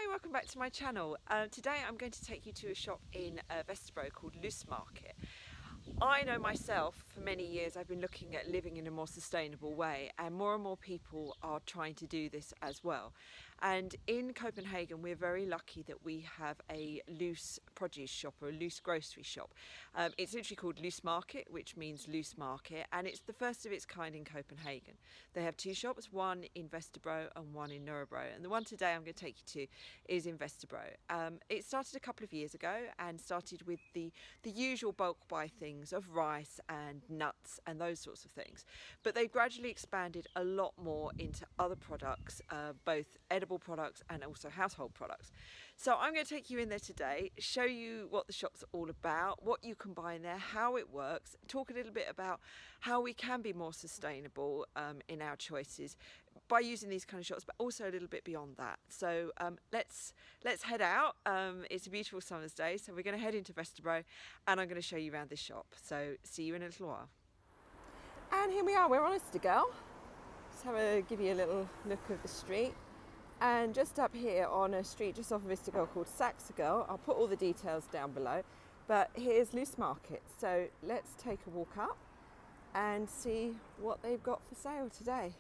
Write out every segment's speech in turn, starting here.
Hi, welcome back to my channel. Today I'm going to take you to a shop in Vesterbro called Løs Market. I know myself, for many years I've been looking at living in a more sustainable way, and more people are trying to do this as well. And in Copenhagen we're very lucky that we have a loose produce shop, or a loose grocery shop. It's literally called Løs Market, which means loose market, and it's the first of its kind in Copenhagen. They have two shops, one in Vesterbro and one in Nørrebro, and the one today I'm going to take you to is in Vesterbro. It started a couple of years ago and started with the usual bulk buy things of rice and nuts and those sorts of things, but they've gradually expanded a lot more into other products, both edible products and also household products. So I'm going to take you in there today, show you what the shop's all about, what you can buy in there, how it works, talk a little bit about how we can be more sustainable in our choices by using these kind of shops, but also a little bit beyond that. So let's head out. It's a beautiful summer's day, so we're going to head into Vesterbro and I'm going to show you around this shop. So see you in a little while. And here we are, we're on Vesterbro. Just give you a little look of the street. And just up here on a street just off of Vesterbro called Saxegirl, I'll put all the details down below, but here's Løs Market. So let's take a walk up and see what they've got for sale today.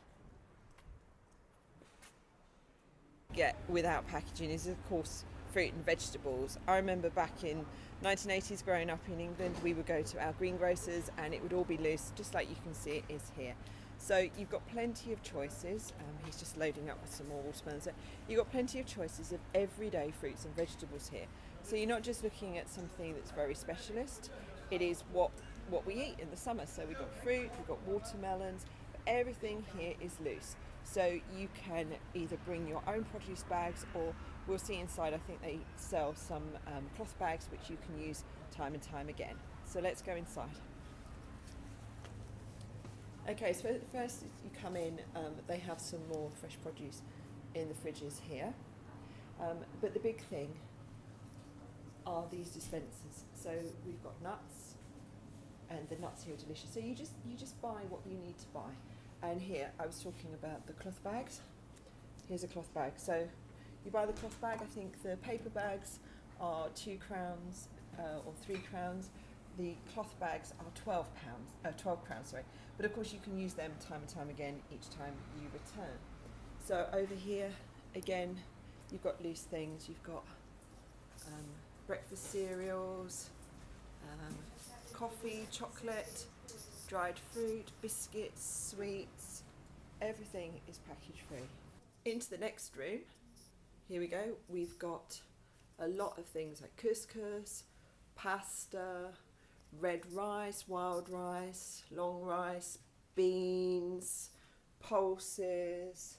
Get without packaging is of course fruit and vegetables. I remember back in 1980s growing up in England, we would go to our greengrocers and it would all be loose, just like you can see it is here. So you've got plenty of choices. He's just loading up with some more watermelons. You've got plenty of choices of everyday fruits and vegetables here. So you're not just looking at something that's very specialist. It is what we eat in the summer. So we've got fruit, we've got watermelons, but everything here is loose. So you can either bring your own produce bags, or we'll see inside, I think they sell some cloth bags which you can use time and time again. So let's go inside. Okay, so first you come in, they have some more fresh produce in the fridges here. But the big thing are these dispensers. So we've got nuts, and the nuts here are delicious. So you just buy what you need to buy. And here, I was talking about the cloth bags. Here's a cloth bag. So you buy the cloth bag. I think the paper bags are £2 or £3. The cloth bags are £12 crowns, sorry. But of course you can use them time and time again each time you return. So over here, again, you've got loose things. You've got breakfast cereals, coffee, chocolate, dried fruit, biscuits, sweets, everything is package free. Into the next room, here we go, we've got a lot of things like couscous, pasta, red rice, wild rice, long rice, beans, pulses,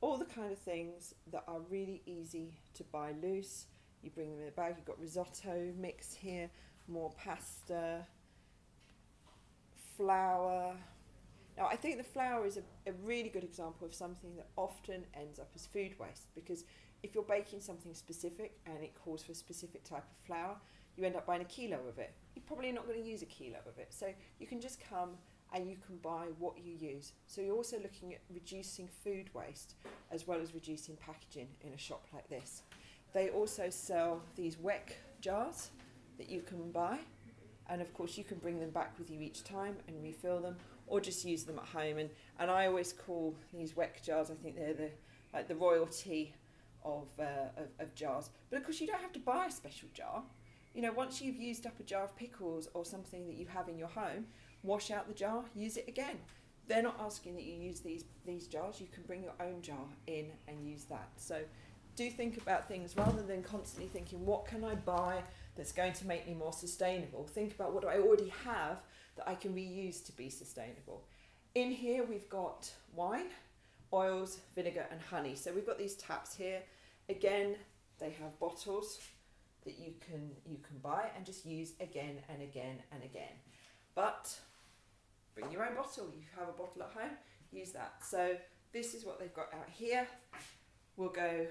all the kind of things that are really easy to buy loose. You bring them in a bag. You've got risotto mix here, more pasta, flour. Now I think the flour is a really good example of something that often ends up as food waste, because if you're baking something specific and it calls for a specific type of flour, you end up buying a kilo of it. You're probably not going to use a kilo of it, so you can just come and you can buy what you use. So you're also looking at reducing food waste as well as reducing packaging in a shop like this. They also sell these WEC jars that you can buy, and of course you can bring them back with you each time and refill them, or just use them at home. And I always call these WEC jars, I think they're the royalty of jars. But of course you don't have to buy a special jar. You know, once you've used up a jar of pickles or something that you have in your home, wash out the jar, use it again. They're not asking that you use these jars. You can bring your own jar in and use that. So do think about things rather than constantly thinking, what can I buy that's going to make me more sustainable? Think about what do I already have that I can reuse to be sustainable. In here we've got wine, oils, vinegar and honey. So we've got these taps here. Again, they have bottles that you can buy and just use again and again and again. But bring your own bottle. You have a bottle at home, use that. So this is what they've got out here. We'll go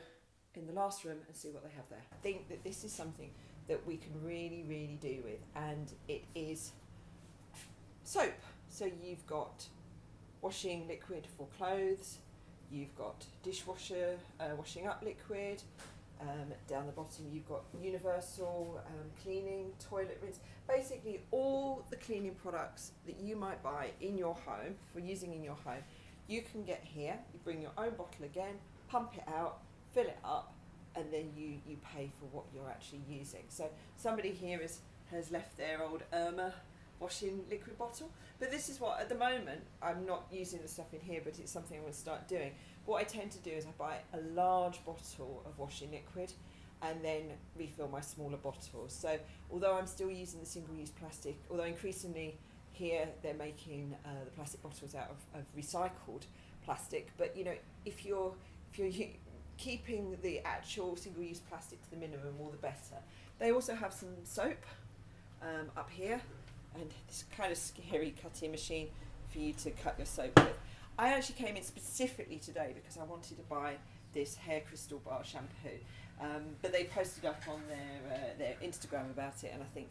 in the last room and see what they have there. I think that this is something that we can really do with, and it is soap. So you've got washing liquid for clothes, you've got dishwasher washing up liquid. Down the bottom you've got universal cleaning, toilet rinse. Basically all the cleaning products that you might buy in your home, for using in your home, you can get here. You bring your own bottle again, pump it out, fill it up, and then you pay for what you're actually using. So somebody here has left their old Irma washing liquid bottle, but this is what, at the moment, I'm not using the stuff in here, but it's something I'm going to start doing. What I tend to do is I buy a large bottle of washing liquid and then refill my smaller bottles. So although I'm still using the single-use plastic, although increasingly here they're making the plastic bottles out of recycled plastic, but you know, if you're keeping the actual single-use plastic to the minimum, all the better. They also have some soap up here, and this kind of scary cutting machine for you to cut your soap with. I actually came in specifically today because I wanted to buy this hair crystal bar shampoo, but they posted up on their Instagram about it, and I think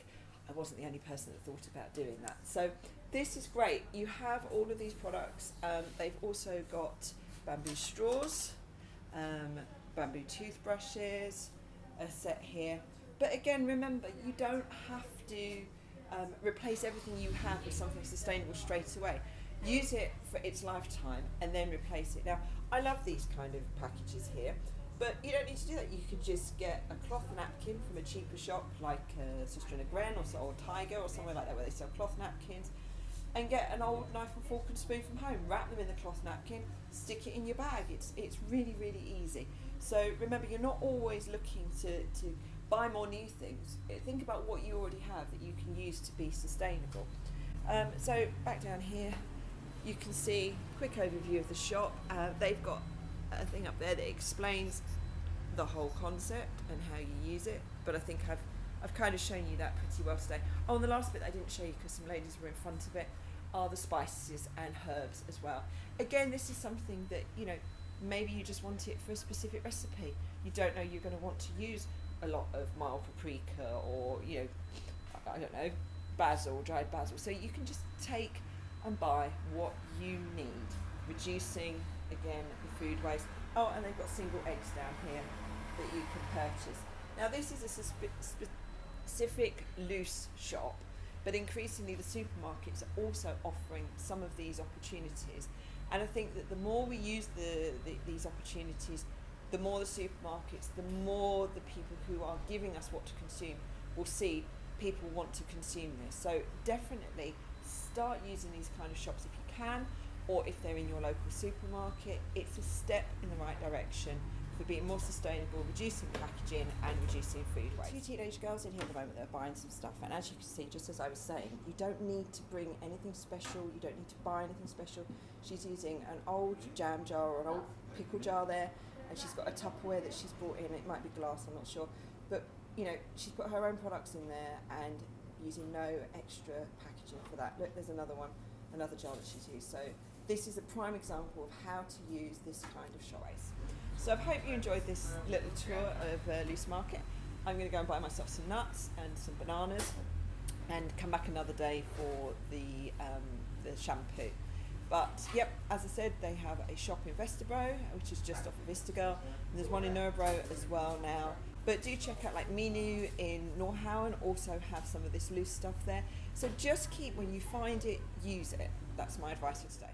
I wasn't the only person that thought about doing that. So this is great. You have all of these products. They've also got bamboo straws, bamboo toothbrushes, a set here. But again, remember, you don't have to replace everything you have with something sustainable straight away. Use it for its lifetime and then replace it. Now, I love these kind of packages here, but you don't need to do that. You could just get a cloth napkin from a cheaper shop like Sister and a Gren or Tiger or somewhere like that where they sell cloth napkins, and get an old knife and fork and spoon from home, wrap them in the cloth napkin, stick it in your bag. It's really, really easy. So remember, you're not always looking to buy more new things. Think about what you already have that you can use to be sustainable. So back down here, you can see a quick overview of the shop. They've got a thing up there that explains the whole concept and how you use it, but I think I've kind of shown you that pretty well today. Oh, and the last bit I didn't show you because some ladies were in front of it are the spices and herbs as well. Again, this is something that, you know, maybe you just want it for a specific recipe. You don't know you're going to want to use a lot of mild paprika or, you know, I don't know, basil, dried basil. So you can just take and buy what you need, reducing, again, the food waste. Oh, and they've got single eggs down here that you can purchase. Now, this is a specific loose shop, but increasingly the supermarkets are also offering some of these opportunities. And I think that the more we use these opportunities, the more the supermarkets, the more the people who are giving us what to consume will see people want to consume this. So definitely start using these kind of shops if you can, or if they're in your local supermarket. It's a step in the right direction for being more sustainable, reducing packaging and reducing food waste. Two teenage girls in here at the moment that are buying some stuff, and as you can see, just as I was saying, you don't need to bring anything special, you don't need to buy anything special. She's using an old jam jar or an old pickle jar there, and she's got a Tupperware that she's brought in. It might be glass, I'm not sure, but you know, she's put her own products in there and using no extra packaging for that. Look, there's another one, another jar that she's used. So this is a prime example of how to use this kind of shop. So I hope you enjoyed this little tour of Løs Market. I'm going to go and buy myself some nuts and some bananas and come back another day for the shampoo. But yep, as I said, they have a shop in Vesterbro, which is just off of Vesterbro. There's one in Nørrebro as well now. But do check out, like Minu in Nørrebro also have some of this loose stuff there. So just keep, when you find it, use it. That's my advice for today.